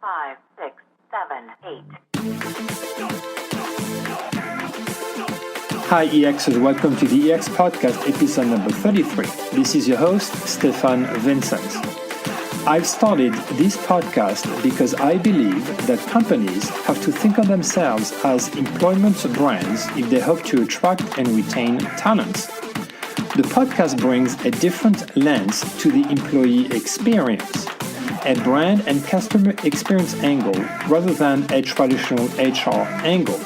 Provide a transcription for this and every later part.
5, 6, 7, 8. Hi EXers, welcome to the EX Podcast episode number 33. This is your host, Stefan Vincent. I've started this podcast because I believe that companies have to think of themselves as employment brands if they hope to attract and retain talents. The podcast brings a different lens to the employee experience, a brand and customer experience angle rather than a traditional HR angle.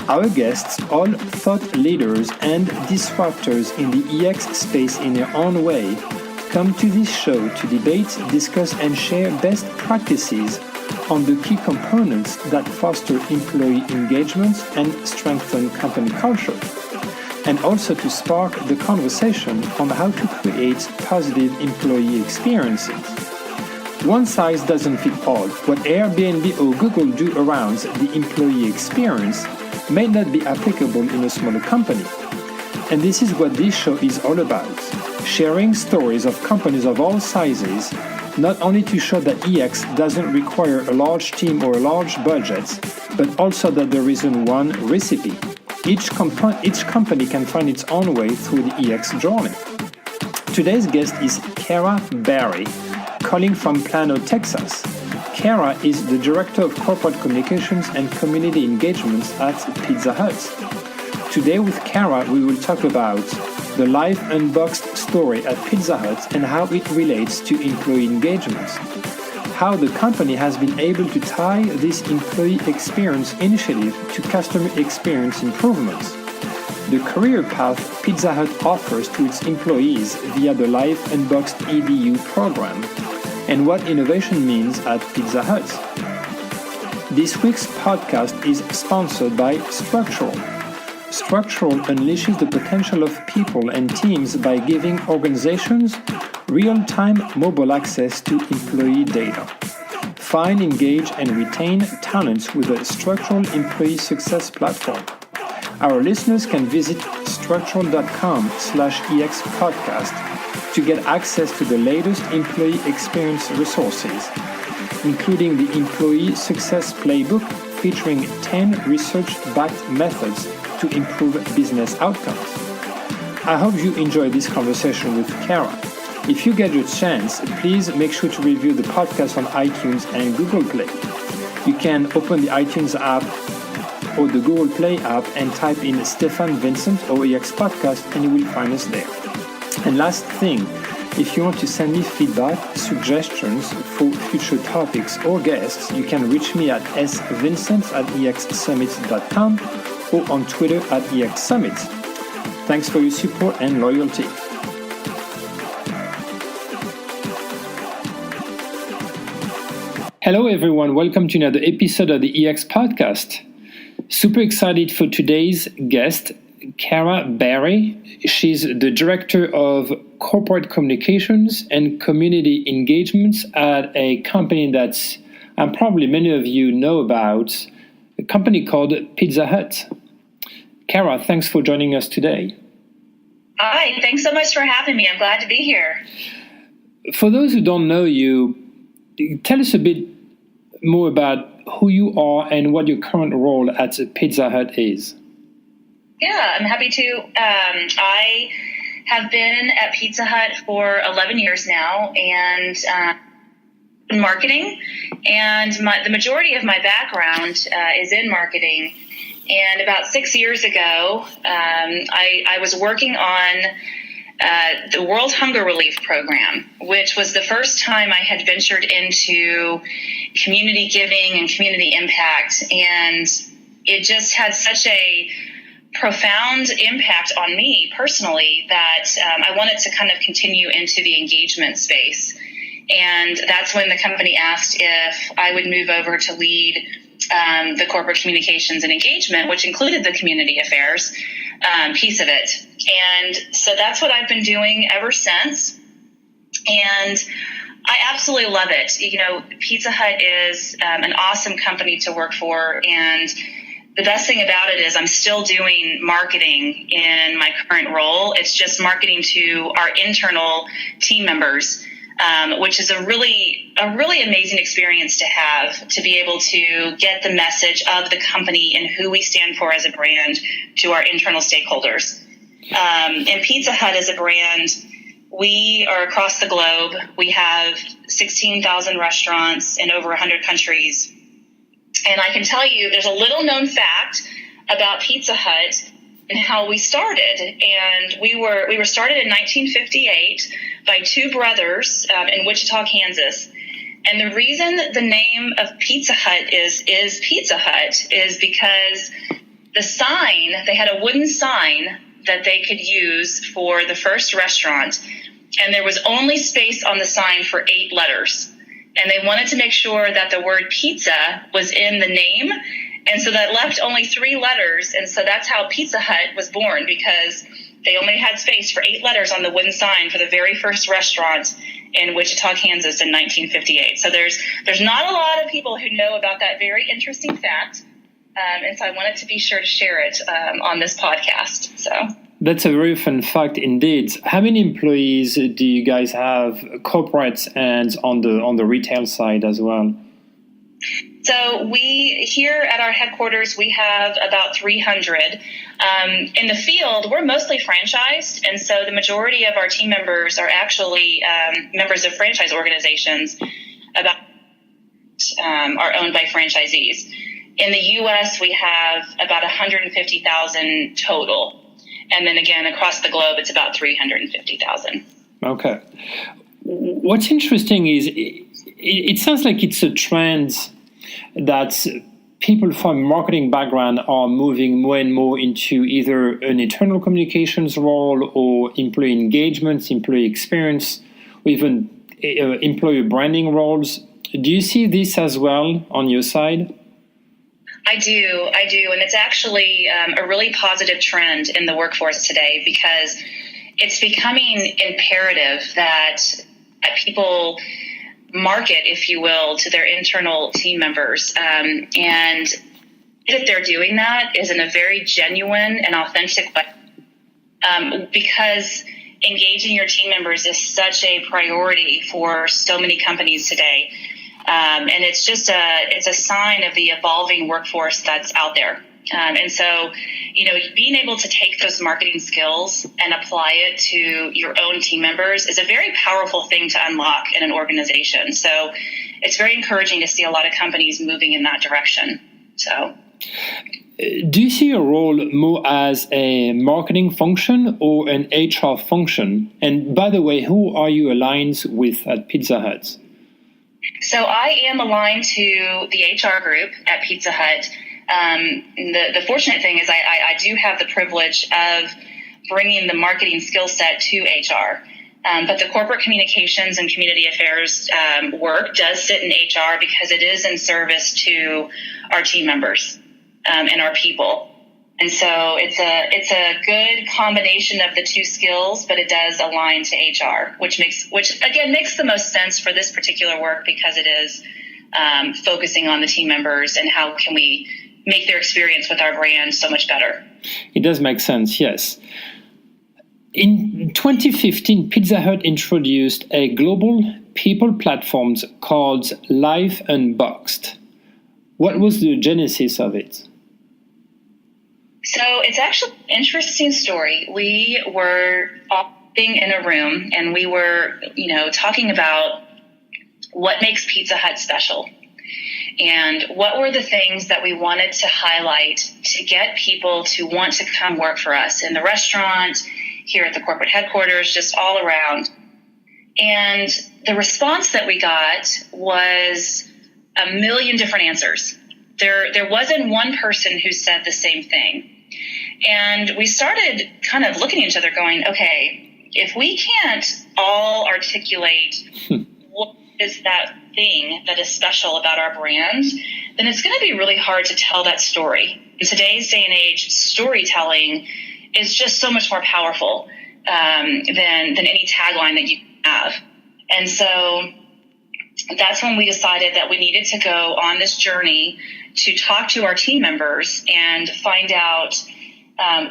Our guests, all thought leaders and disruptors in the EX space in their own way, come to this show to debate, discuss, and share best practices on the key components that foster employee engagement and strengthen company culture, and also to spark the conversation on how to create positive employee experiences. One size doesn't fit all. What Airbnb or Google do around the employee experience may not be applicable in a smaller company. And this is what this show is all about. Sharing stories of companies of all sizes, not only to show that EX doesn't require a large team or a large budget, but also that there isn't one recipe. Each company can find its own way through the EX journey. Today's guest is Kara Barry, calling from Plano, Texas. Kara is the Director of Corporate Communications and Community Engagements at Pizza Hut. Today with Kara, we will talk about the live unboxed story at Pizza Hut and how it relates to employee engagement, how the company has been able to tie this employee experience initiative to customer experience improvements, the career path Pizza Hut offers to its employees via the Live Unboxed EDU program, and what innovation means at Pizza Hut. This week's podcast is sponsored by Structural. Structural unleashes the potential of people and teams by giving organizations real-time mobile access to employee data. Find, engage, and retain talents with a Structural Employee Success Platform. Our listeners can visit structural.com/EX podcast to get access to the latest employee experience resources, including the Employee Success Playbook featuring 10 research-backed methods to improve business outcomes. I hope you enjoy this conversation with Kara. If you get a chance, please make sure to review the podcast on iTunes and Google Play. You can open the iTunes app or the Google Play app and type in Stefan Vincent or EX Podcast and you will find us there. And last thing, if you want to send me feedback, suggestions for future topics or guests, you can reach me at svincent@exsummit.com or on Twitter @EXSummit. Thanks for your support and loyalty. Hello everyone, welcome to another episode of the EX Podcast. Super excited for today's guest, Kara Barry. She's the Director of Corporate Communications and Community Engagements at a company that probably many of you know about, a company called Pizza Hut. Kara, thanks for joining us today. Hi, thanks so much for having me. I'm glad to be here. For those who don't know you, tell us a bit more about who you are and what your current role at Pizza Hut is. Yeah, I'm happy to. I have been at Pizza Hut for 11 years now and in marketing. And the majority of my background is in marketing. And about 6 years ago, I was working on the World Hunger Relief Program, which was the first time I had ventured into community giving and community impact. And it just had such a profound impact on me personally that I wanted to kind of continue into the engagement space. And that's when the company asked if I would move over to lead the corporate communications and engagement, which included the community affairs piece of it. And so that's what I've been doing ever since. And I absolutely love it. You know, Pizza Hut is an awesome company to work for. And the best thing about it is I'm still doing marketing in my current role. It's just marketing to our internal team members, which is a really a really amazing experience to have, to be able to get the message of the company and who we stand for as a brand to our internal stakeholders. And Pizza Hut as a brand, we are across the globe. We have 16,000 restaurants in over 100 countries. And I can tell you there's a little known fact about Pizza Hut and how we started. And we were started in 1958 by two brothers in Wichita, Kansas. And the reason the name of Pizza Hut is Pizza Hut is because the sign, they had a wooden sign that they could use for the first restaurant, and there was only space on the sign for 8 letters. And they wanted to make sure that the word pizza was in the name, and so that left only 3 letters, and so that's how Pizza Hut was born, because they only had space for 8 letters on the wooden sign for the very first restaurant in Wichita, Kansas in 1958. So there's not a lot of people who know about that very interesting fact. And so I wanted to be sure to share it on this podcast. So that's a very fun fact indeed. How many employees do you guys have, corporate and on the retail side as well? So we, here at our headquarters, we have about 300. In the field, we're mostly franchised, and so the majority of our team members are actually members of franchise organizations are owned by franchisees. In the U.S., we have about 150,000 total. And then again, across the globe, it's about 350,000. Okay. What's interesting is it sounds like it's a trend that people from marketing background are moving more and more into either an internal communications role or employee engagement, employee experience, or even employer branding roles. Do you see this as well on your side? I do. And it's actually a really positive trend in the workforce today, because it's becoming imperative that people market, if you will, to their internal team members. And if they're doing that is in a very genuine and authentic way, because engaging your team members is such a priority for so many companies today. And it's just it's a sign of the evolving workforce that's out there. And so, being able to take those marketing skills and apply it to your own team members is a very powerful thing to unlock in an organization. So it's very encouraging to see a lot of companies moving in that direction. So, do you see your role more as a marketing function or an HR function? And by the way, who are you aligned with at Pizza Hut? So I am aligned to the HR group at Pizza Hut. The fortunate thing is I do have the privilege of bringing the marketing skill set to HR. But the corporate communications and community affairs work does sit in HR, because it is in service to our team members and our people. And so it's a good combination of the two skills, but it does align to HR, which again makes the most sense for this particular work, because it is focusing on the team members and how can we make their experience with our brand so much better. It does make sense, yes. In 2015, Pizza Hut introduced a global people platform called Life Unboxed. What was the genesis of it? So it's actually an interesting story. We were all sitting in a room, and we were, talking about what makes Pizza Hut special, and what were the things that we wanted to highlight to get people to want to come work for us in the restaurant, here at the corporate headquarters, just all around. And the response that we got was a million different answers. There wasn't one person who said the same thing. And we started kind of looking at each other going, okay, if we can't all articulate what is that thing that is special about our brand, then it's going to be really hard to tell that story. In today's day and age, storytelling is just so much more powerful than any tagline that you have. And so that's when we decided that we needed to go on this journey to talk to our team members and find out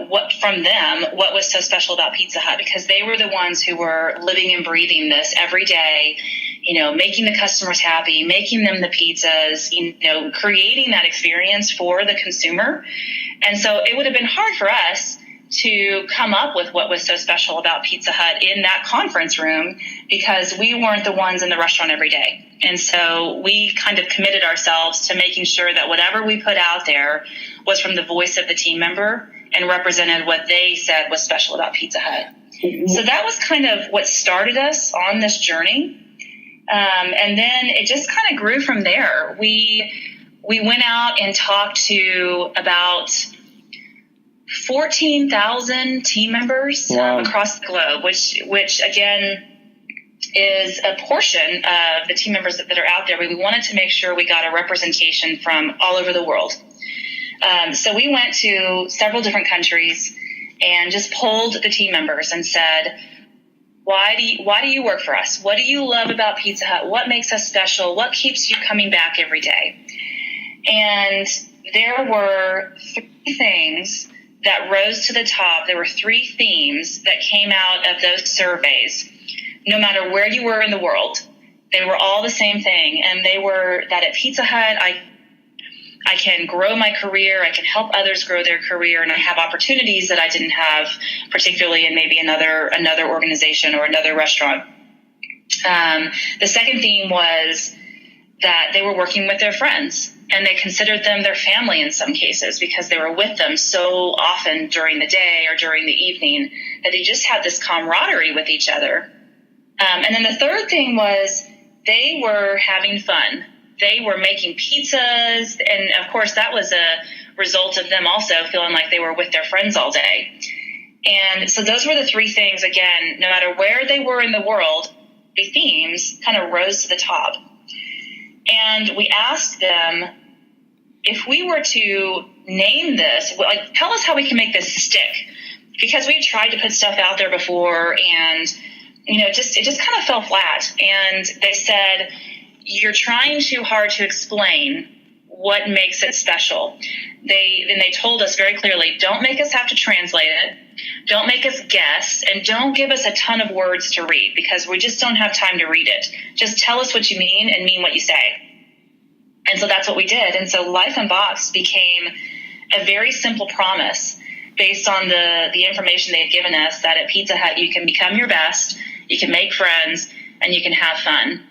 what was so special about Pizza Hut, because they were the ones who were living and breathing this every day, making the customers happy, making them the pizzas, creating that experience for the consumer. And so it would have been hard for us to come up with what was so special about Pizza Hut in that conference room, because we weren't the ones in the restaurant every day. And so we kind of committed ourselves to making sure that whatever we put out there was from the voice of the team member and represented what they said was special about Pizza Hut. So that was kind of what started us on this journey. And then it just kind of grew from there. We went out and talked to about 14,000 team members across the globe, which again is a portion of the team members that are out there. We wanted to make sure we got a representation from all over the world. So we went to several different countries and just polled the team members and said, why do you work for us? What do you love about Pizza Hut? What makes us special? What keeps you coming back every day? And there were three things that rose to the top. There were three themes that came out of those surveys. No matter where you were in the world, they were all the same thing. And they were that at Pizza Hut, I can grow my career, I can help others grow their career, and I have opportunities that I didn't have, particularly in maybe another organization or another restaurant. The second theme was that they were working with their friends, and they considered them their family in some cases because they were with them so often during the day or during the evening that they just had this camaraderie with each other. And then the third thing was they were having fun. They were making pizzas, and of course that was a result of them also feeling like they were with their friends all day. And so those were the three things, again, no matter where they were in the world, the themes kind of rose to the top. And we asked them, if we were to name this, tell us how we can make this stick. Because we've tried to put stuff out there before, and it just kind of fell flat. And they said, you're trying too hard to explain what makes it special. They told us very clearly, don't make us have to translate it, don't make us guess, and don't give us a ton of words to read, because we just don't have time to read it. Just tell us what you mean and mean what you say. And so that's what we did. And so Life Unboxed became a very simple promise based on the information they had given us, that at Pizza Hut you can become your best, you can make friends, and you can have fun.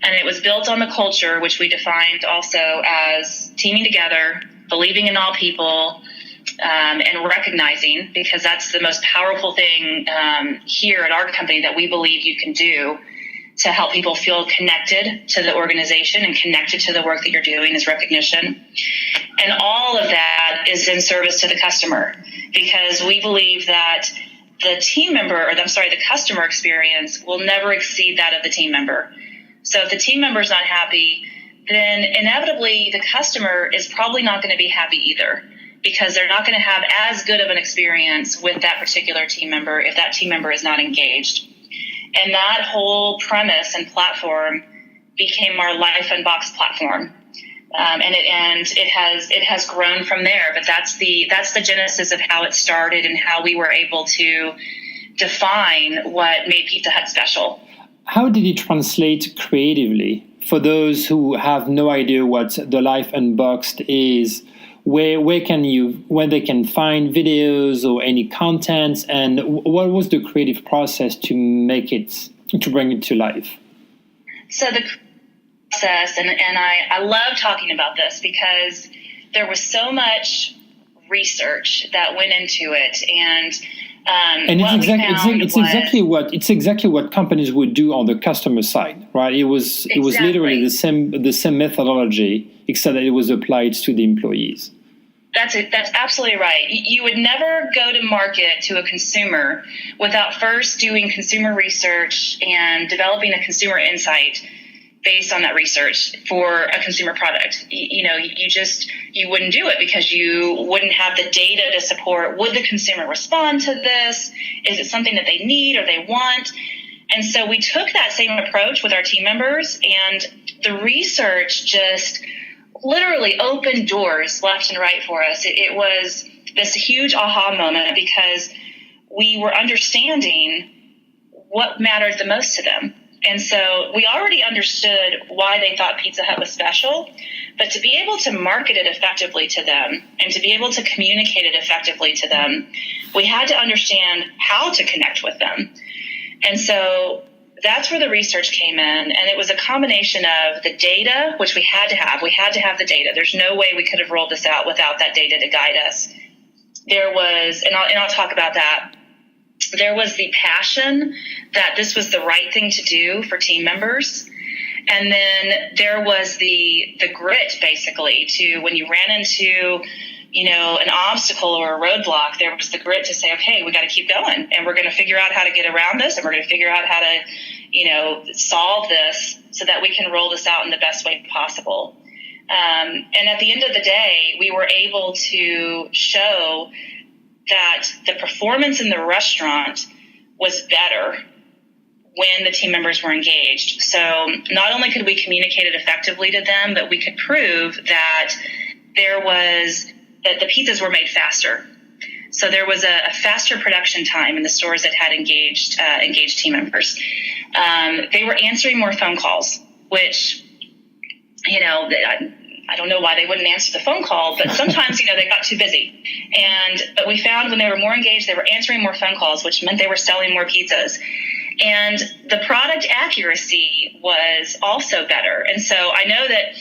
And it was built on the culture, which we defined also as teaming together, believing in all people, and recognizing, because that's the most powerful thing here at our company that we believe you can do to help people feel connected to the organization and connected to the work that you're doing, is recognition. And all of that is in service to the customer, because we believe that the customer experience will never exceed that of the team member. So if the team member is not happy, then inevitably the customer is probably not going to be happy either, because they're not going to have as good of an experience with that particular team member if that team member is not engaged. And that whole premise and platform became our Life Unboxed platform. And it has grown from there. But that's the genesis of how it started and how we were able to define what made Pizza Hut special. How did it translate creatively? For those who have no idea what the Life Unboxed is, where they can find videos or any content, and what was the creative process to bring it to life? So the process, and I love talking about this because there was so much research that went into it, and it's exactly what companies would do on the customer side, right? It was literally the same methodology, except that it was applied to the employees. That's absolutely right. You would never go to market to a consumer without first doing consumer research and developing a consumer insight based on that research for a consumer product. You wouldn't do it because you wouldn't have the data to support, would the consumer respond to this? Is it something that they need or they want? And so we took that same approach with our team members, and the research just literally opened doors left and right for us. It was this huge aha moment because we were understanding what mattered the most to them. And so we already understood why they thought Pizza Hut was special, but to be able to market it effectively to them and to be able to communicate it effectively to them, we had to understand how to connect with them. And so that's where the research came in. And it was a combination of the data, which we had to have. We had to have the data. There's no way we could have rolled this out without that data to guide us. There was, and I'll talk about that. There was the passion that this was the right thing to do for team members. And then there was the grit, basically, to when you ran into, an obstacle or a roadblock, there was the grit to say, okay, we got to keep going, and we're going to figure out how to get around this, and we're going to figure out how to, solve this so that we can roll this out in the best way possible. And at the end of the day, we were able to show that the performance in the restaurant was better when the team members were engaged. So not only could we communicate it effectively to them, but we could prove that that the pizzas were made faster. So there was a faster production time in the stores that had engaged team members. They were answering more phone calls, which, I don't know why they wouldn't answer the phone call, but sometimes, they got too busy. But we found when they were more engaged, they were answering more phone calls, which meant they were selling more pizzas. And the product accuracy was also better. And so I know that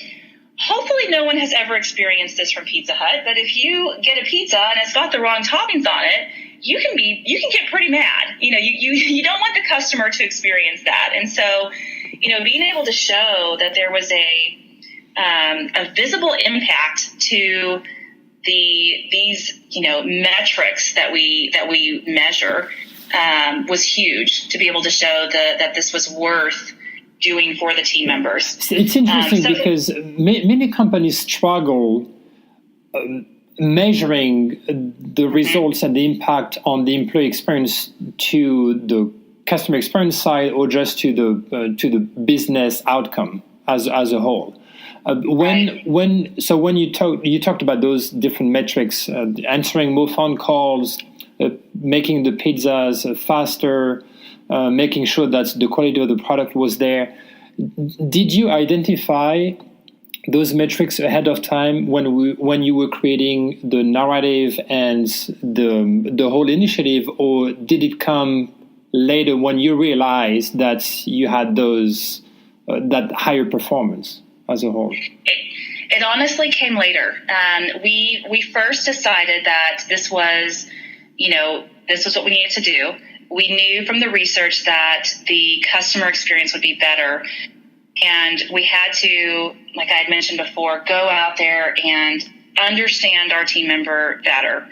hopefully no one has ever experienced this from Pizza Hut, but if you get a pizza and it's got the wrong toppings on it, you can get pretty mad. You don't want the customer to experience that. And so, being able to show that there was a visible impact to these metrics that we measure was huge, to be able to show that this was worth doing for the team members. It's interesting because many companies struggle measuring the results and the impact on the employee experience to the customer experience side, or just to the business outcome as a whole. When you talked about those different metrics, answering more phone calls, making the pizzas faster, making sure that the quality of the product was there. Did you identify those metrics ahead of time when you were creating the narrative and the whole initiative, or did it come later when you realized that you had those that higher performance as a whole? It honestly came later. We first decided that this was what we needed to do. We knew from the research that the customer experience would be better. And we had to, like I had mentioned before, go out there and understand our team member better.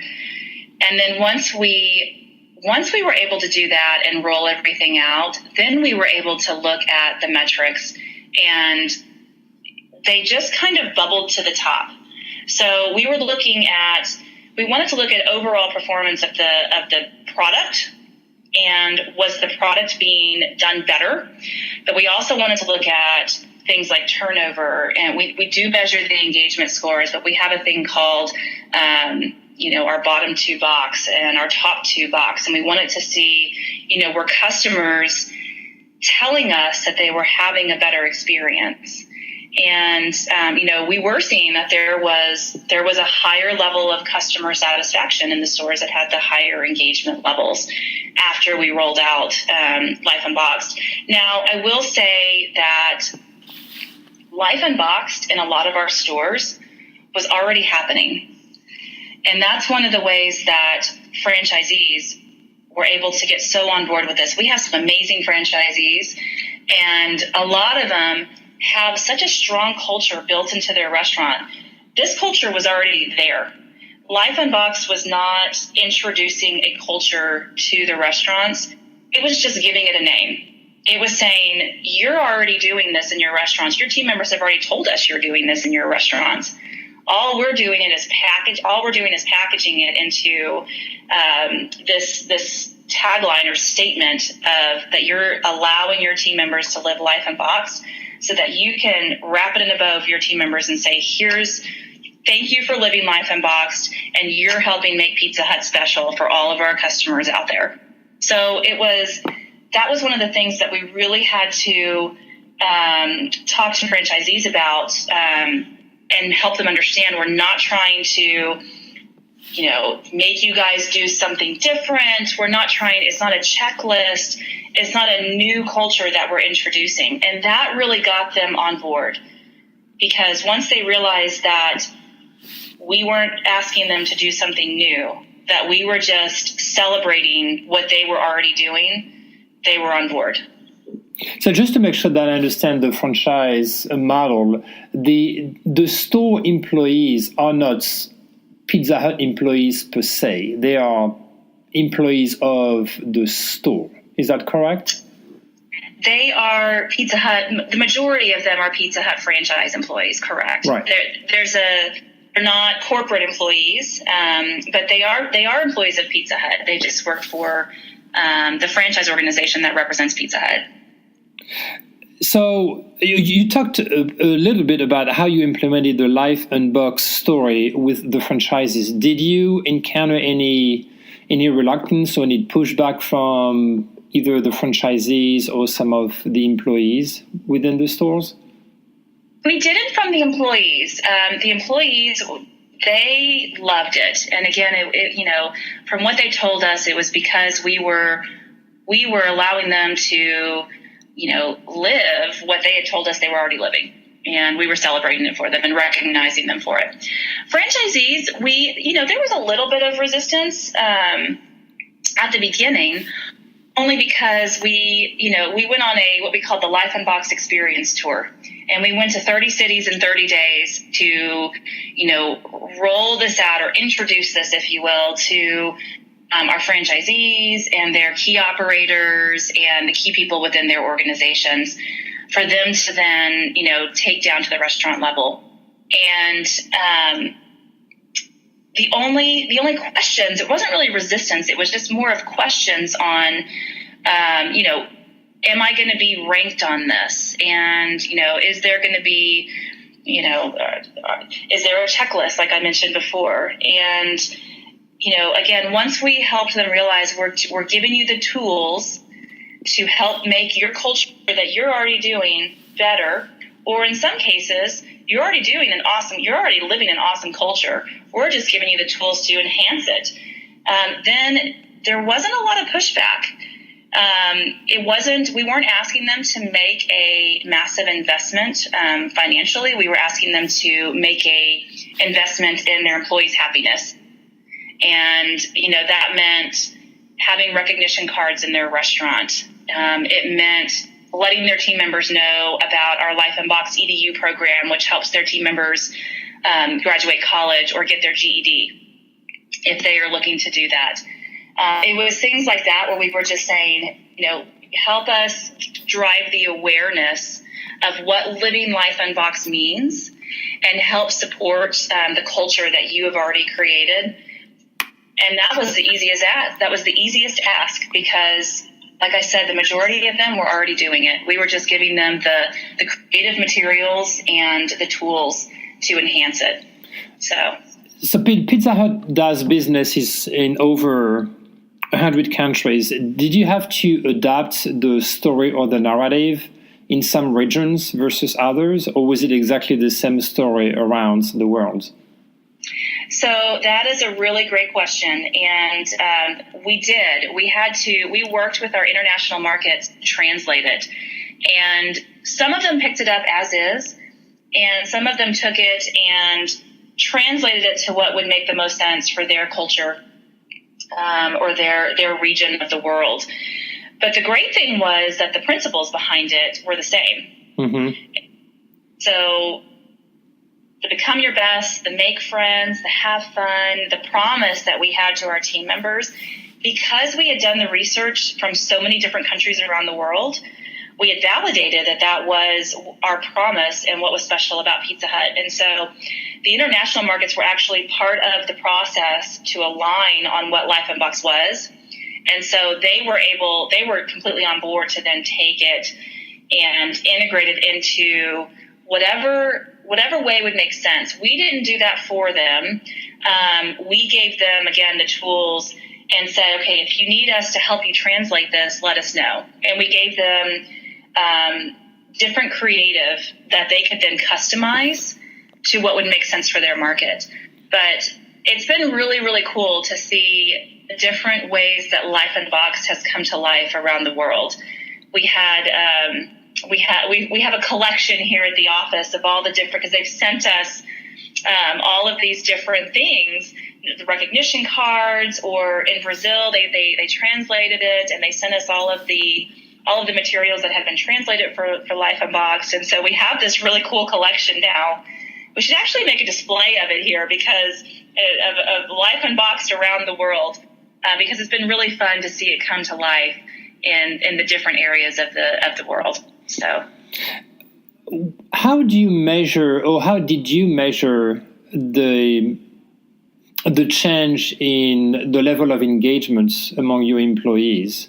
And then once we were able to do that and roll everything out, then we were able to look at the metrics, and they just kind of bubbled to the top. So we wanted to look at overall performance of the product, and was the product being done better. But we also wanted to look at things like turnover, and we do measure the engagement scores, but we have a thing called our bottom two box and our top two box, and we wanted to see were customers telling us that they were having a better experience. And, we were seeing that there was a higher level of customer satisfaction in the stores that had the higher engagement levels after we rolled out Life Unboxed. Now, I will say that Life Unboxed in a lot of our stores was already happening. And that's one of the ways that franchisees were able to get so on board with this. We have some amazing franchisees, and a lot of them have such a strong culture built into their restaurant. This culture was already there. Life Unboxed was not introducing a culture to the restaurants. It was just giving it a name. It was saying, you're already doing this in your restaurants. Your team members have already told us you're doing this in your restaurants. All we're doing is packaging it into this tagline or statement of that you're allowing your team members to live Life Unboxed, so that you can wrap it in a bow for your team members and say, thank you for living Life Unboxed, and you're helping make Pizza Hut special for all of our customers out there. So it was that was one of the things that we really had to talk to franchisees about and help them understand. We're not trying to, make you guys do something different. It's not a checklist. It's not a new culture that we're introducing. And that really got them on board, because once they realized that we weren't asking them to do something new, that we were just celebrating what they were already doing, they were on board. So just to make sure that I understand the franchise model, the store employees are not Pizza Hut employees per se. They are employees of the store. Is that correct? They are Pizza Hut. The majority of them are Pizza Hut franchise employees. Correct. Right. They're not corporate employees, but they are employees of Pizza Hut. They just work for the franchise organization that represents Pizza Hut. So you talked a little bit about how you implemented the Life Unboxed story with the franchises. Did you encounter any reluctance or any pushback from either the franchisees or some of the employees within the stores? We didn't from the employees. The employees, they loved it. And again, it from what they told us, it was because we were allowing them to, live what they had told us they were already living. And we were celebrating it for them and recognizing them for it. Franchisees, there was a little bit of resistance at the beginning, only because we went on what we called the Life Unboxed Experience Tour. And we went to 30 cities in 30 days to, roll this out or introduce this, if you will, to our franchisees and their key operators and the key people within their organizations, for them to then, take down to the restaurant level. And the only questions, it wasn't really resistance. It was just more of questions on, am I going to be ranked on this? And, is there going to be, is there a checklist like I mentioned before? And, again, once we helped them realize we're giving you the tools to help make your culture that you're already doing better, or in some cases, you're already living an awesome culture. We're just giving you the tools to enhance it. Then there wasn't a lot of pushback. We weren't asking them to make a massive investment financially. We were asking them to make a investment in their employees' happiness. And, that meant having recognition cards in their restaurant. It meant letting their team members know about our Life Unboxed EDU program, which helps their team members graduate college or get their GED if they are looking to do that. It was things like that where we were just saying, help us drive the awareness of what living Life Unboxed means and help support the culture that you have already created. And that was the easiest ask because, like I said, the majority of them were already doing it. We were just giving them the creative materials and the tools to enhance it. So Pizza Hut does businesses in over 100 countries. Did you have to adapt the story or the narrative in some regions versus others, or was it exactly the same story around the world? So that is a really great question. And we did. We worked with our international markets to translate it. And some of them picked it up as is, and some of them took it and translated it to what would make the most sense for their culture or their region of the world. But the great thing was that the principles behind it were the same. Mm-hmm. So the become your best, the make friends, the have fun, the promise that we had to our team members, because we had done the research from so many different countries around the world, we had validated that was our promise and what was special about Pizza Hut. And so the international markets were actually part of the process to align on what Life Unboxed was. And so they were completely on board to then take it and integrate it into whatever way would make sense. We didn't do that for them. We gave them, again, the tools and said, okay, if you need us to help you translate this, let us know. And we gave them different creative that they could then customize to what would make sense for their market. But it's been really, really cool to see the different ways that Life Unboxed has come to life around the world. We have a collection here at the office of all the different, because they've sent us all of these different things, the recognition cards, or in Brazil, they translated it and they sent us all of the materials that had been translated for Life Unboxed. And so we have this really cool collection now. We should actually make a display of it here because of Life Unboxed around the world, because it's been really fun to see it come to life in the different areas of the world. So, how do you measure, or how did you measure the change in the level of engagements among your employees?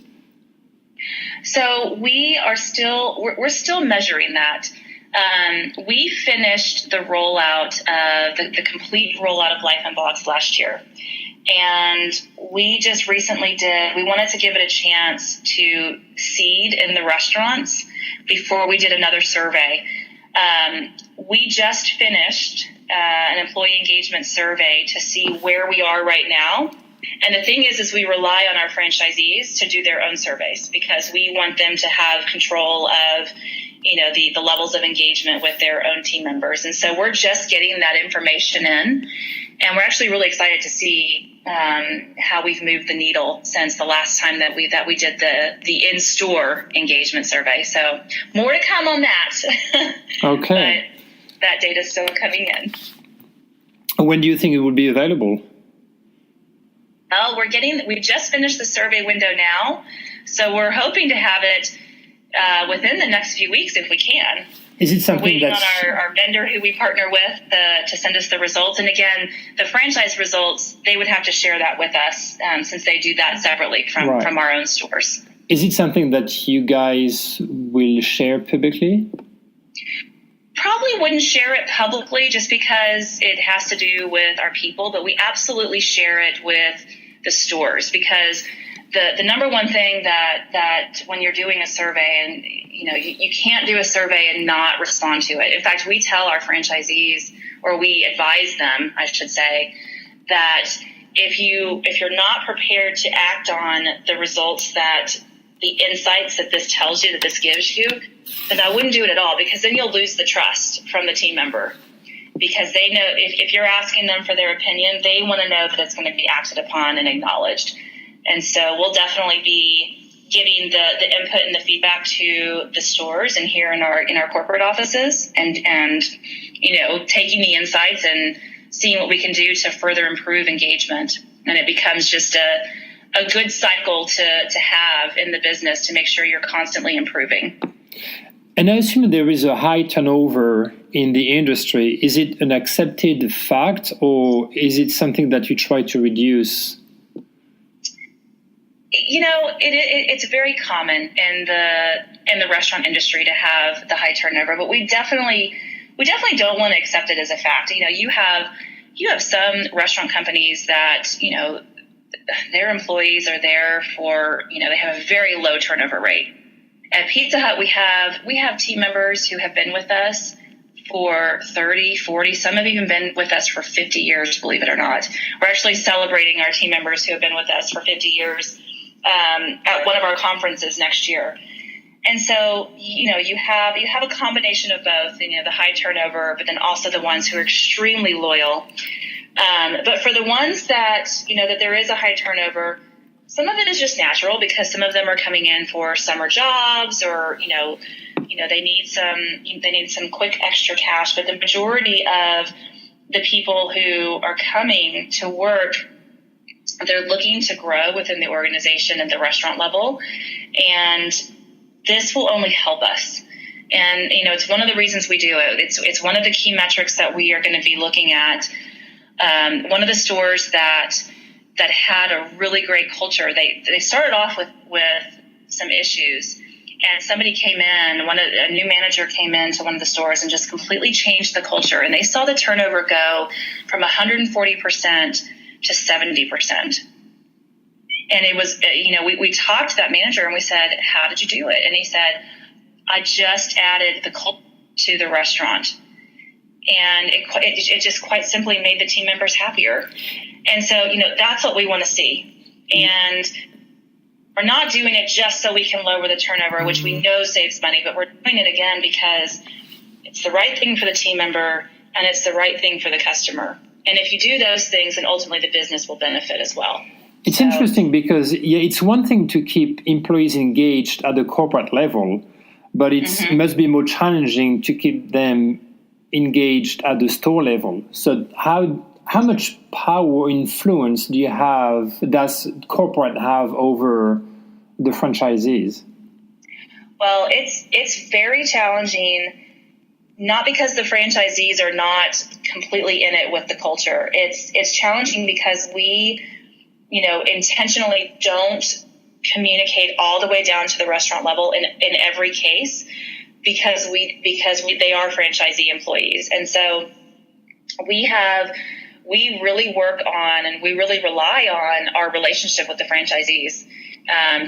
So we're still measuring that. We finished the rollout of the complete rollout of Life Unboxed last year. And we just recently we wanted to give it a chance to seed in the restaurants before we did another survey. We just finished an employee engagement survey to see where we are right now. And the thing is we rely on our franchisees to do their own surveys because we want them to have control of, the levels of engagement with their own team members. And so we're just getting that information in, and we're actually really excited to see how we've moved the needle since the last time that we did the in-store engagement survey. So more to come on that. Okay. But that data is still coming in. When do you think it will be available? Well, we just finished the survey window now, so we're hoping to have it within the next few weeks if we can. Is it something waiting that's on our vendor who we partner with to send us the results? And again, the franchise results, they would have to share that with us since they do that separately from our own stores. Is it something that you guys will share publicly? Probably wouldn't share it publicly just because it has to do with our people, but we absolutely share it with the stores because the number one thing that when you're doing a survey, and you can't do a survey and not respond to it. In fact, we tell our franchisees, or we advise them, I should say, that if you're not prepared to act on the results the insights that this tells you, that this gives you, then I wouldn't do it at all, because then you'll lose the trust from the team member. Because they know if you're asking them for their opinion, they want to know that it's going to be acted upon and acknowledged. And so we'll definitely be giving the input and the feedback to the stores and here in our corporate offices, and taking the insights and seeing what we can do to further improve engagement. And it becomes just a good cycle to have in the business to make sure you're constantly improving. And I assume there is a high turnover in the industry. Is it an accepted fact, or is it something that you try to reduce? It's very common in the restaurant industry to have the high turnover, but we definitely don't want to accept it as a fact. You have some restaurant companies that their employees are there for they have a very low turnover rate. At Pizza Hut, we have team members who have been with us for 30, 40, some have even been with us for 50 years, believe it or not. We're actually celebrating our team members who have been with us for 50 years at one of our conferences next year. And so, you have a combination of both, the high turnover, but then also the ones who are extremely loyal. But for the ones that there is a high turnover, some of it is just natural because some of them are coming in for summer jobs, or they need some quick extra cash. But the majority of the people who are coming to work, they're looking to grow within the organization at the restaurant level, and this will only help us. And it's one of the reasons we do it. It's one of the key metrics that we are going to be looking at. One of the stores that had a really great culture, they started off with some issues, and somebody came in, a new manager came into one of the stores and just completely changed the culture, and they saw the turnover go from 140% to 70%. And it was, we talked to that manager and we said, how did you do it? And he said, I just added the culture to the restaurant. And it just quite simply made the team members happier. And so, that's what we want to see. And we're not doing it just so we can lower the turnover, which we know saves money, but we're doing it again because it's the right thing for the team member and it's the right thing for the customer. And if you do those things, then ultimately the business will benefit as well. It's interesting because it's one thing to keep employees engaged at the corporate level, but it must be more challenging to keep them engaged at the store level. So how much power or influence does corporate have over the franchisees? Well, it's very challenging, not because the franchisees are not completely in it with the culture. It's challenging because we, intentionally don't communicate all the way down to the restaurant level in every case because they are franchisee employees. And so we really work on and we really rely on our relationship with the franchisees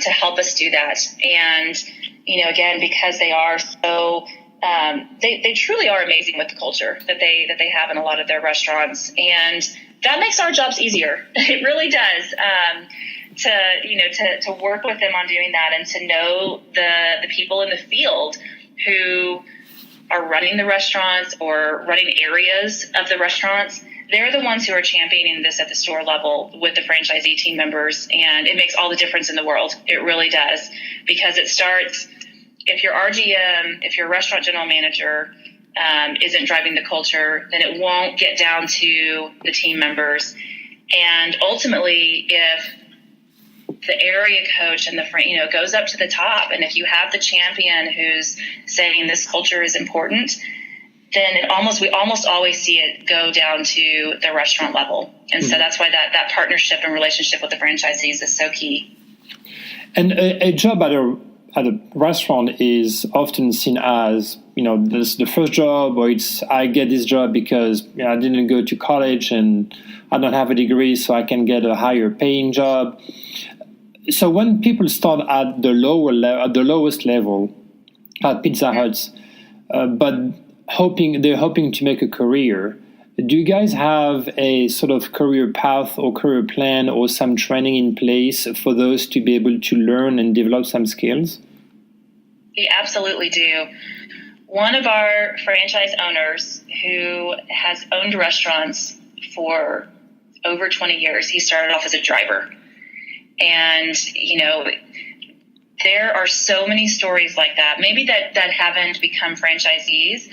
to help us do that. And, again, because they are so, they truly are amazing with the culture that they have in a lot of their restaurants. And that makes our jobs easier. It really does. To work with them on doing that and to know the people in the field who are running the restaurants or running areas of the restaurants. They're the ones who are championing this at the store level with the franchisee team members, and it makes all the difference in the world. It really does, because it starts, if your RGM, if your restaurant general manager isn't driving the culture, then it won't get down to the team members. And ultimately, if the area coach and the goes up to the top, and if you have the champion who's saying this culture is important, then we almost always see it go down to the restaurant level. And so that's why that partnership and relationship with the franchisees is so key. And a job at a restaurant is often seen as, this the first job, or it's I get this job because I didn't go to college and I don't have a degree, so I can get a higher paying job. So when people start at the lowest level at Pizza Hut, but they're hoping to make a career, do you guys have a sort of career path or career plan or some training in place for those to be able to learn and develop some skills? We absolutely do. One of our franchise owners who has owned restaurants for over 20 years, he started off as a driver. And, there are so many stories like that, maybe that haven't become franchisees,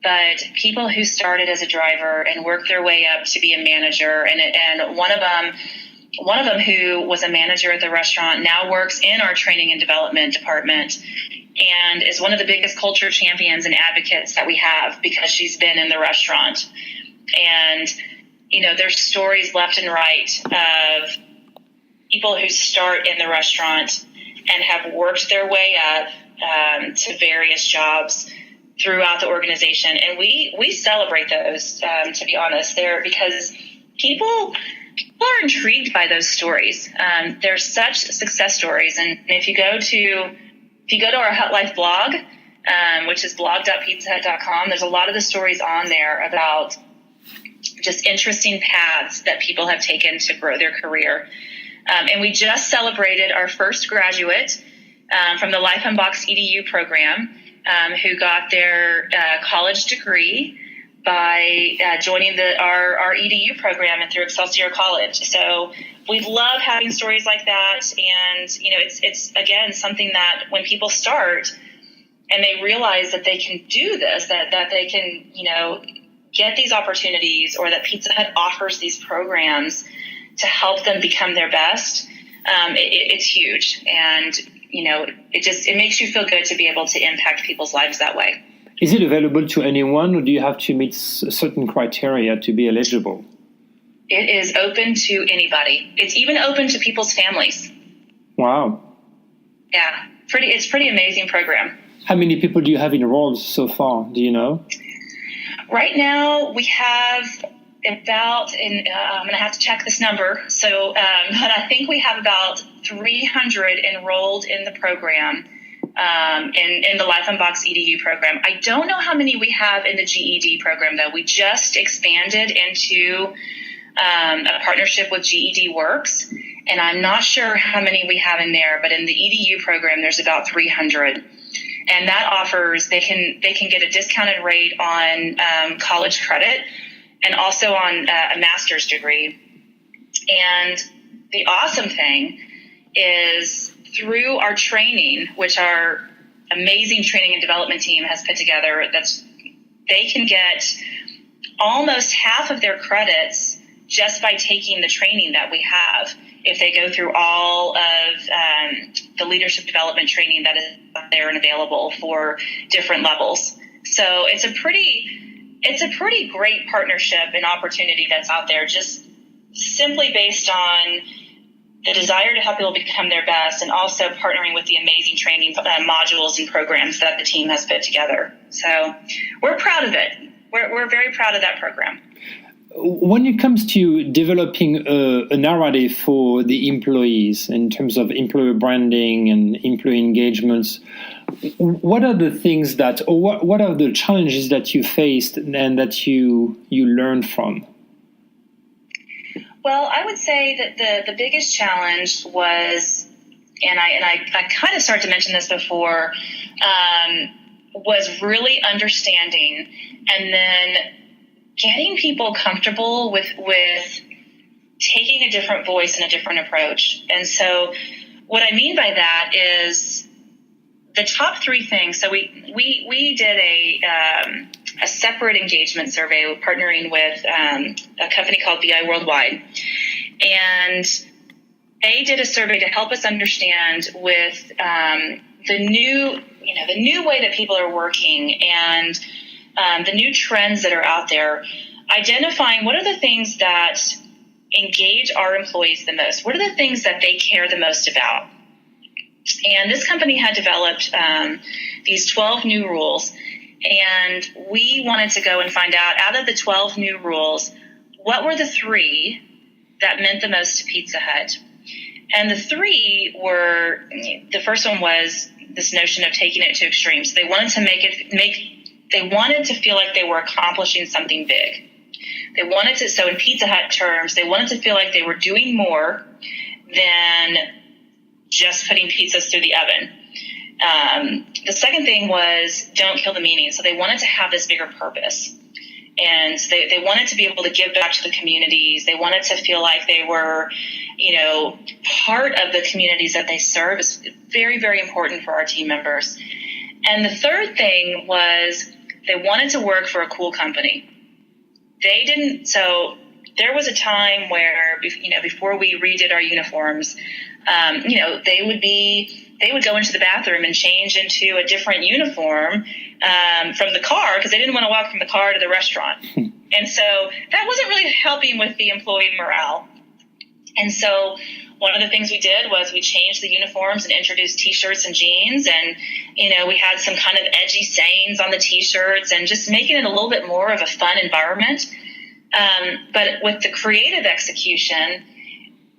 but people who started as a driver and worked their way up to be a manager. And one of them who was a manager at the restaurant now works in our training and development department and is one of the biggest culture champions and advocates that we have because she's been in the restaurant. And, there's stories left and right of people who start in the restaurant and have worked their way up to various jobs throughout the organization. And we celebrate those, to be honest, because people are intrigued by those stories. They're such success stories. And if you go to our Hut Life blog, which is blog.pizzahut.com, there's a lot of the stories on there about just interesting paths that people have taken to grow their career. And we just celebrated our first graduate from the Life Unboxed EDU program who got their college degree by joining our EDU program and through Excelsior College. So we love having stories like that. And, it's again, something that when people start and they realize that they can do this, that they can, get these opportunities, or that Pizza Hut offers these programs to help them become their best, it's huge. And, it makes you feel good to be able to impact people's lives that way. Is it available to anyone, or do you have to meet certain criteria to be eligible? It is open to anybody. It's even open to people's families. Wow. Yeah, it's a pretty amazing program. How many people do you have enrolled so far? Do you know? Right now, we have about, and I'm going to have to check this number. So, but I think we have about 300 enrolled in the program, in the Life Unbox EDU program. I don't know how many we have in the GED program, though. We just expanded into a partnership with GED Works, and I'm not sure how many we have in there, but in the EDU program, there's about 300. And that offers, they can get a discounted rate on college credit and also on a master's degree. And the awesome thing is through our training, which our amazing training and development team has put together, they can get almost half of their credits just by taking the training that we have, if they go through all of the leadership development training that is out there and available for different levels. So it's a pretty great partnership and opportunity that's out there, just simply based on the desire to help people become their best, and also partnering with the amazing training modules and programs that the team has put together. So we're proud of it. We're very proud of that program. When it comes to developing a narrative for the employees in terms of employer branding and employee engagements, what are the things that, or what are the challenges that you faced and that you learned from? Well, I would say that the biggest challenge was, and I kind of started to mention this before, was really understanding and then getting people comfortable with taking a different voice and a different approach. And so what I mean by that is the top three things. So we did a separate engagement survey partnering with a company called BI Worldwide. And they did a survey to help us understand with the new way that people are working and the new trends that are out there, identifying what are the things that engage our employees the most. What are the things that they care the most about? And this company had developed these 12 new rules, and we wanted to go and find out of the 12 new rules, what were the three that meant the most to Pizza Hut? And the three were, the first one was this notion of taking it to extremes. They wanted to they wanted to feel like they were accomplishing something big. They wanted to, so in Pizza Hut terms, they wanted to feel like they were doing more than just putting pizzas through the oven. The second thing was don't kill the meaning. So they wanted to have this bigger purpose. And they wanted to be able to give back to the communities. They wanted to feel like they were, part of the communities that they serve. Is very, very important for our team members. And the third thing was they wanted to work for a cool company. They didn't. So there was a time where, before we redid our uniforms, they would go into the bathroom and change into a different uniform from the car because they didn't want to walk from the car to the restaurant. And so that wasn't really helping with the employee morale. And so one of the things we did was we changed the uniforms and introduced T-shirts and jeans. And, we had some kind of edgy sayings on the T-shirts and just making it a little bit more of a fun environment. But with the creative execution,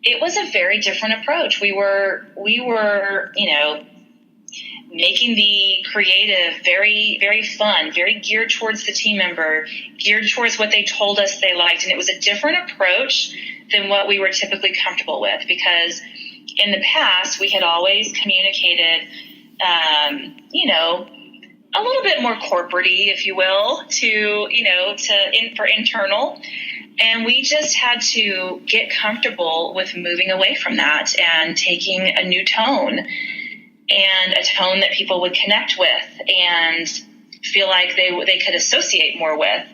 it was a very different approach. We were, making the creative very, very fun, very geared towards the team member, geared towards what they told us they liked. And it was a different approach than what we were typically comfortable with, because in the past we had always communicated, a little bit more corporate-y, if you will, for internal. And we just had to get comfortable with moving away from that and taking a new tone, and a tone that people would connect with and feel like they could associate more with.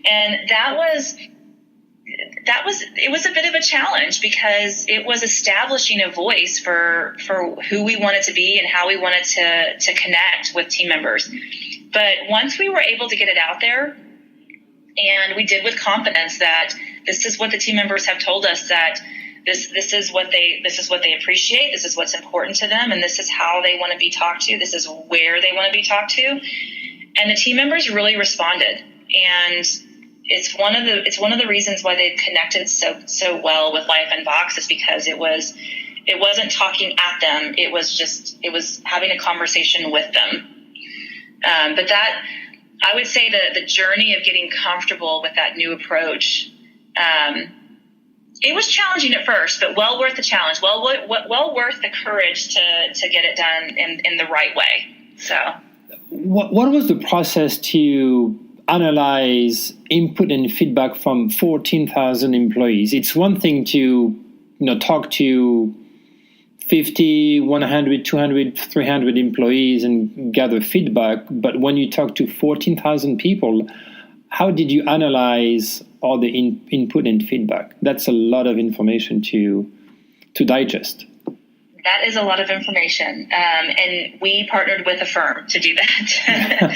And it was a bit of a challenge because it was establishing a voice for who we wanted to be and how we wanted to connect with team members. But once we were able to get it out there, and we did with confidence that this is what the team members have told us, that this is what they appreciate, this is what's important to them, and this is how they want to be talked to, this is where they want to be talked to. And the team members really responded. And it's one of the reasons why they've connected so well with Life and Vox, is because it wasn't talking at them. It was having a conversation with them. But that, I would say the journey of getting comfortable with that new approach, it was challenging at first, but well worth the challenge. Well worth the courage to get it done in the right way. So, what was the process to analyze input and feedback from 14,000 employees? It's one thing to talk to 50, 100, 200, 300 employees and gather feedback, but when you talk to 14,000 people, how did you analyze all the input and feedback? That's a lot of information to digest. That is a lot of information, and we partnered with a firm to do that.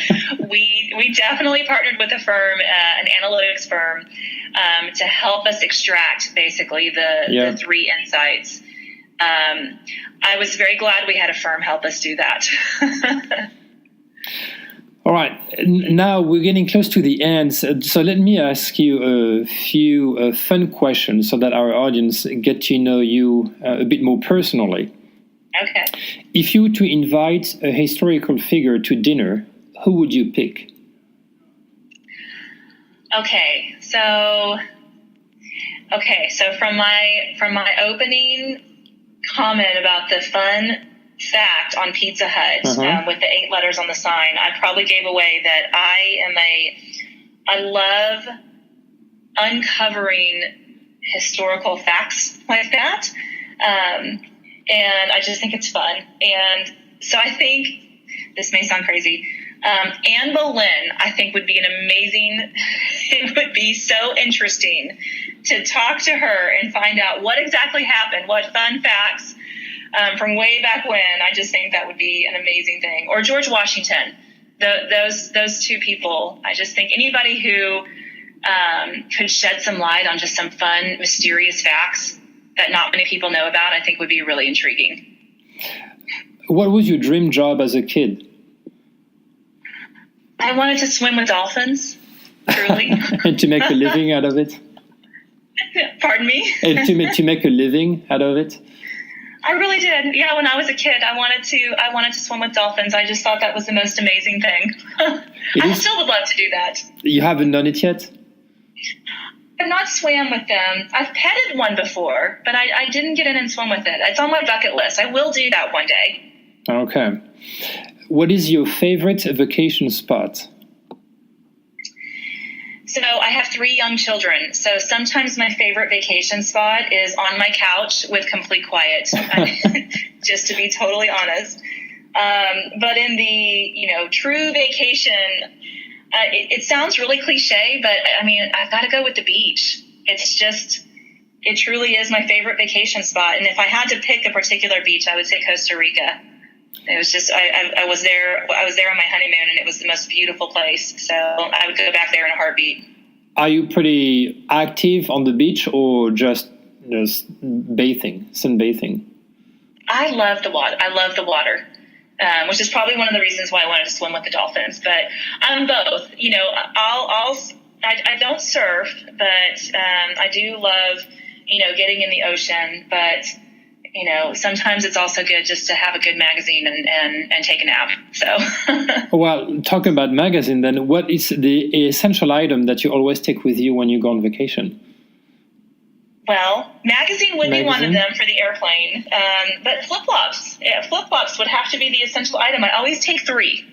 we definitely partnered with a firm, an analytics firm, to help us extract basically the three insights. I was very glad we had a firm help us do that. All right. Now we're getting close to the end. So let me ask you a few fun questions so that our audience get to know you a bit more personally. Okay. If you were to invite a historical figure to dinner, who would you pick? Okay. So from my opening comment about the fun fact on Pizza Hut, with the 8 letters on the sign, I probably gave away that I love uncovering historical facts like that. And I just think it's fun. And so I think, this may sound crazy, Anne Boleyn, I think, would be it would be so interesting to talk to her and find out what exactly happened, what fun facts from way back when. I just think that would be an amazing thing. Or George Washington, those two people. I just think anybody who could shed some light on just some fun, mysterious facts that not many people know about, I think would be really intriguing. What was your dream job as a kid? I wanted to swim with dolphins, truly. And to make a living out of it? Pardon me? And to make a living out of it? I really did. Yeah, when I was a kid, I wanted to swim with dolphins. I just thought that was the most amazing thing. I still would love to do that. You haven't done it yet? I've not swam with them. I've petted one before, but I didn't get in and swim with it. It's on my bucket list. I will do that one day. Okay. What is your favorite vacation spot? So I have 3 young children. So sometimes my favorite vacation spot is on my couch with complete quiet, just to be totally honest. But in the, true vacation, it sounds really cliche, but I mean, I've got to go with the beach. It truly is my favorite vacation spot. And if I had to pick a particular beach, I would say Costa Rica. It was just, I was there on my honeymoon, and it was the most beautiful place. So I would go back there in a heartbeat. Are you pretty active on the beach or just sunbathing? I love the water. Which is probably one of the reasons why I wanted to swim with the dolphins. But I'm both. I don't surf, but I do love, getting in the ocean. But sometimes it's also good just to have a good magazine and take a nap. So. Well, talking about magazine, then, what is the essential item that you always take with you when you go on vacation? Well, magazine would be one of them for the airplane, but flip-flops. Yeah, flip-flops would have to be the essential item. I always take 3.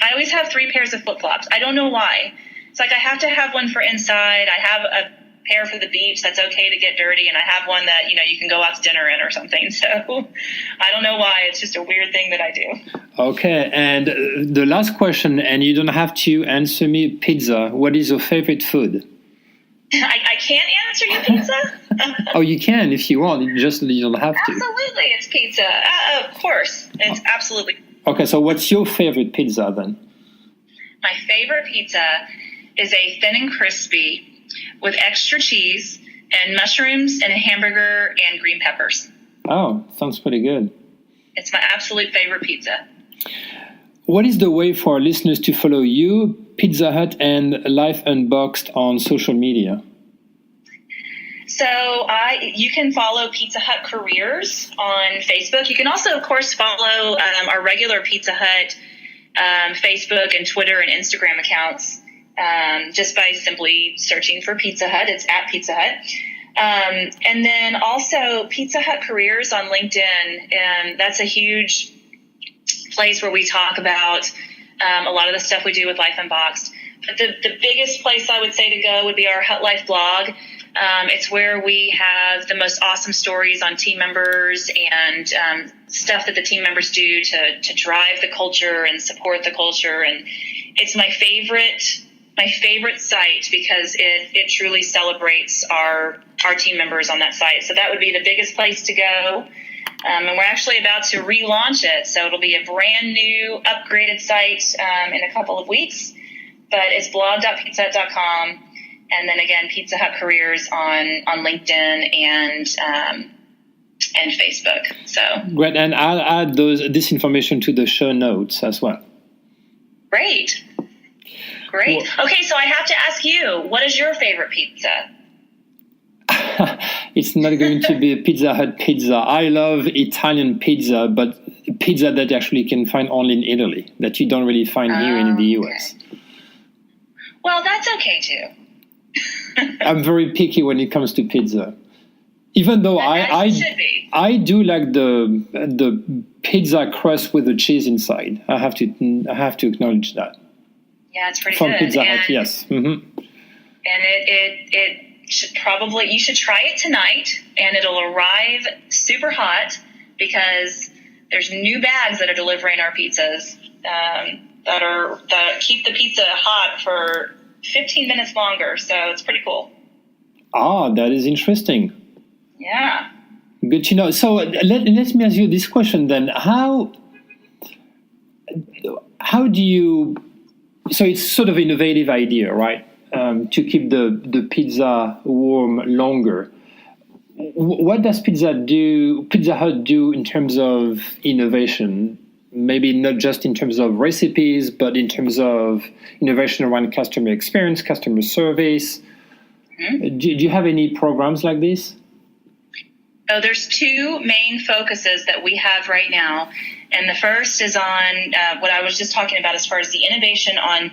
I always have 3 pairs of flip-flops. I don't know why. It's like I have to have one for inside. I have a pair for the beach that's okay to get dirty, and I have one that, you can go out to dinner in or something. So I don't know why. It's just a weird thing that I do. Okay, and the last question, and you don't have to answer me, pizza. What is your favorite food? I can't answer you pizza. Oh, you can if you want. You don't have to. Absolutely, it's pizza. Of course, it's absolutely. Okay, so what's your favorite pizza then? My favorite pizza is a thin and crispy with extra cheese and mushrooms and a hamburger and green peppers. Oh, sounds pretty good. It's my absolute favorite pizza. What is the way for our listeners to follow you Pizza Hut and Life Unboxed on social media? So you can follow Pizza Hut Careers on Facebook. You can also, of course, follow our regular Pizza Hut Facebook and Twitter and Instagram accounts just by simply searching for Pizza Hut. It's at Pizza Hut. And then also Pizza Hut Careers on LinkedIn. And that's a huge place where we talk about a lot of the stuff we do with Life Unboxed. But the biggest place I would say to go would be our Hut Life blog. It's where we have the most awesome stories on team members and stuff that the team members do to drive the culture and support the culture. And it's my favorite site because it truly celebrates our team members on that site. So that would be the biggest place to go. And we're actually about to relaunch it. So it'll be a brand new upgraded site in a couple of weeks. But it's blog.pizzahut.com. And then again, Pizza Hut Careers on LinkedIn and Facebook. So great, and I'll add this information to the show notes as well. Great. Well, okay, so I have to ask you, what is your favorite pizza? It's not going to be a Pizza Hut pizza. I love Italian pizza, but pizza that you actually can find only in Italy, that you don't really find here in the US. Okay. Well, that's okay too. I'm very picky when it comes to pizza, even though I do like the pizza crust with the cheese inside. I have to acknowledge that. Yeah, it's pretty from good. Pizza Hut. Yes. Mm-hmm. And it should you should try it tonight, and it'll arrive super hot because there's new bags that are delivering our pizzas that keep the pizza hot for 15 minutes longer, so it's pretty cool. That is interesting. Yeah. Good to know. So let me ask you this question then. How do you... So it's sort of an innovative idea, right? To keep the pizza warm longer. What does Pizza Hut do in terms of innovation? Maybe not just in terms of recipes, but in terms of innovation around customer experience, customer service. Mm-hmm. Do you have any programs like this? So there's two main focuses that we have right now. And the first is on what I was just talking about as far as the innovation on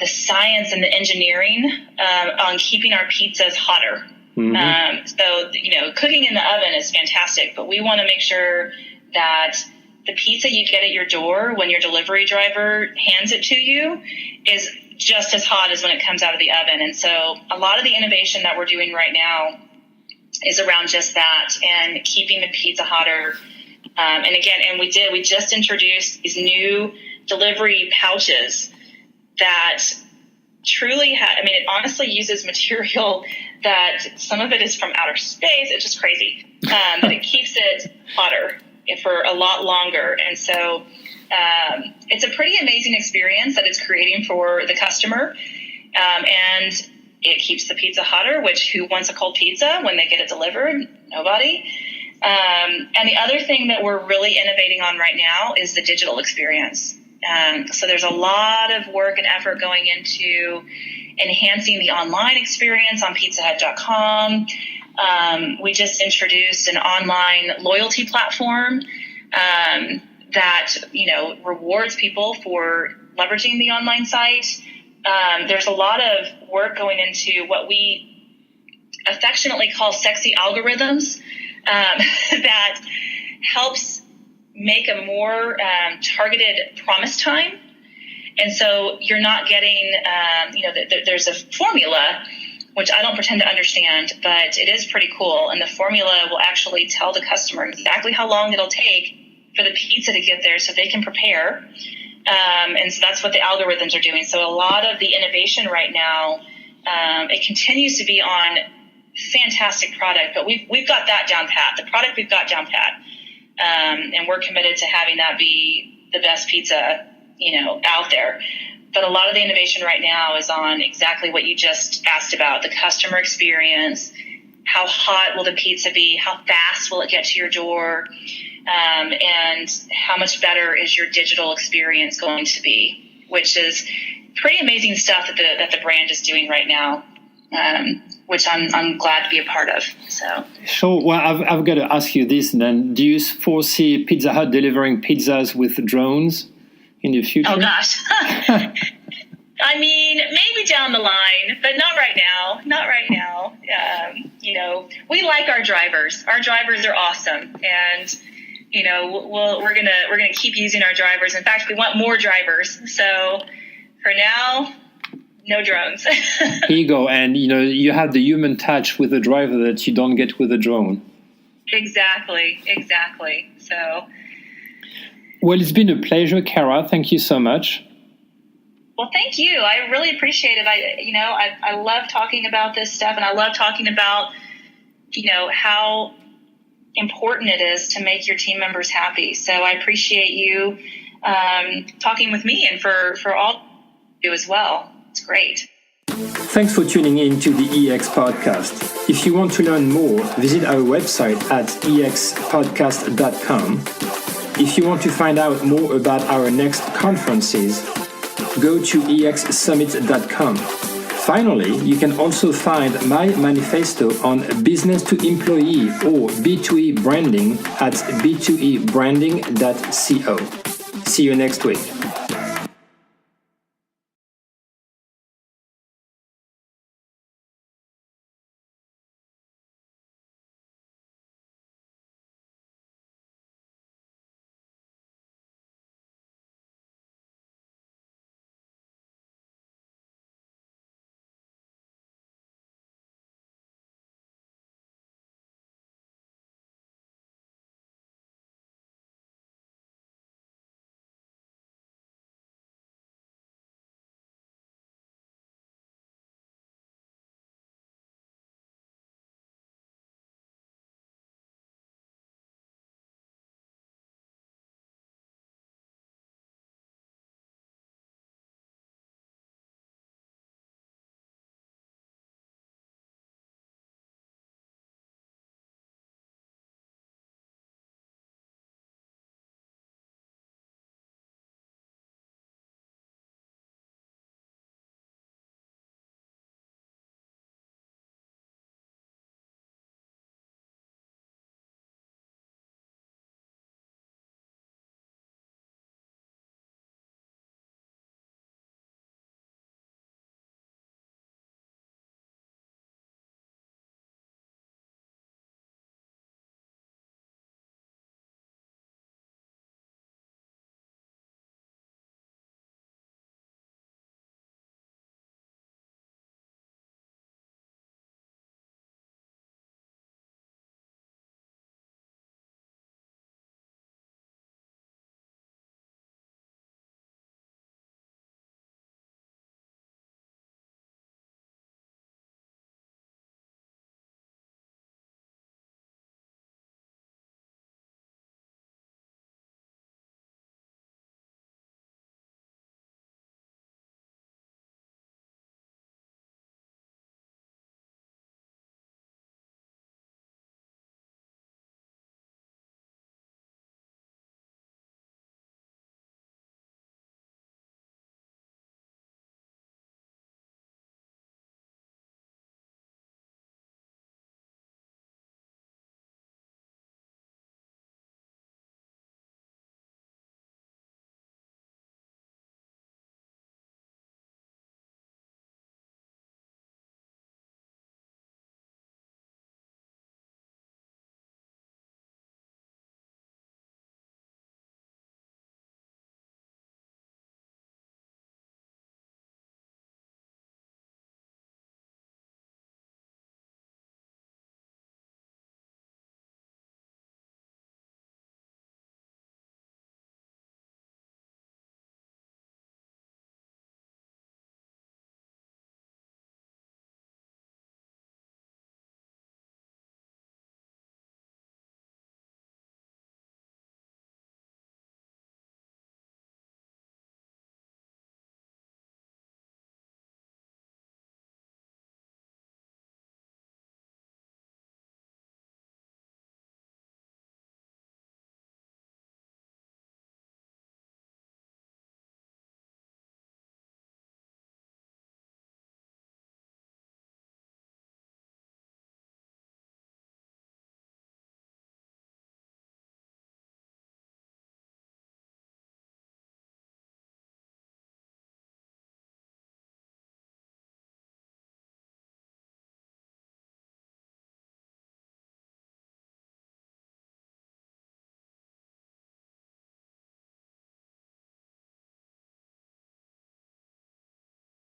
the science and the engineering on keeping our pizzas hotter. Mm-hmm. So, cooking in the oven is fantastic, but we want to make sure that the pizza you get at your door when your delivery driver hands it to you is just as hot as when it comes out of the oven. And so a lot of the innovation that we're doing right now is around just that and keeping the pizza hotter. We just introduced these new delivery pouches that truly it honestly uses material that some of it is from outer space. It's just crazy. But it keeps it hotter for a lot longer. And so it's a pretty amazing experience that it's creating for the customer. And it keeps the pizza hotter, which who wants a cold pizza when they get it delivered? Nobody. And the other thing that we're really innovating on right now is the digital experience. So there's a lot of work and effort going into enhancing the online experience on pizzahut.com. We just introduced an online loyalty platform that, rewards people for leveraging the online site. There's a lot of work going into what we affectionately call sexy algorithms that helps make a more targeted promise time. And so you're not getting, there's a formula, which I don't pretend to understand, but it is pretty cool. And the formula will actually tell the customer exactly how long it'll take for the pizza to get there so they can prepare. And so that's what the algorithms are doing. So a lot of the innovation right now, it continues to be on fantastic product, but we've got that down pat. The product we've got down pat. And we're committed to having that be the best pizza, out there. But a lot of the innovation right now is on exactly what you just asked about, the customer experience. How hot will the pizza be? How fast will it get to your door? And how much better is your digital experience going to be? Which is, pretty amazing stuff that the brand is doing right now, which I'm glad to be a part of. So, well, I've got to ask you this then. Do you foresee Pizza Hut delivering pizzas with drones in the future? Oh, gosh. I mean, maybe down the line, but not right now. Not right now. We like our drivers. Our drivers are awesome, and we're gonna keep using our drivers. In fact, we want more drivers. So for now, no drones. Here you go, and you have the human touch with the driver that you don't get with a drone. Exactly. So. Well, it's been a pleasure, Kara. Thank you so much. Well, thank you. I really appreciate it. I love talking about this stuff, and I love talking about, how important it is to make your team members happy. So I appreciate you talking with me, and for all you do as well. It's great. Thanks for tuning in to the EX Podcast. If you want to learn more, visit our website at expodcast.com. If you want to find out more about our next conferences, go to exsummit.com. Finally, you can also find my manifesto on business to employee or B2E branding at b2ebranding.co. See you next week.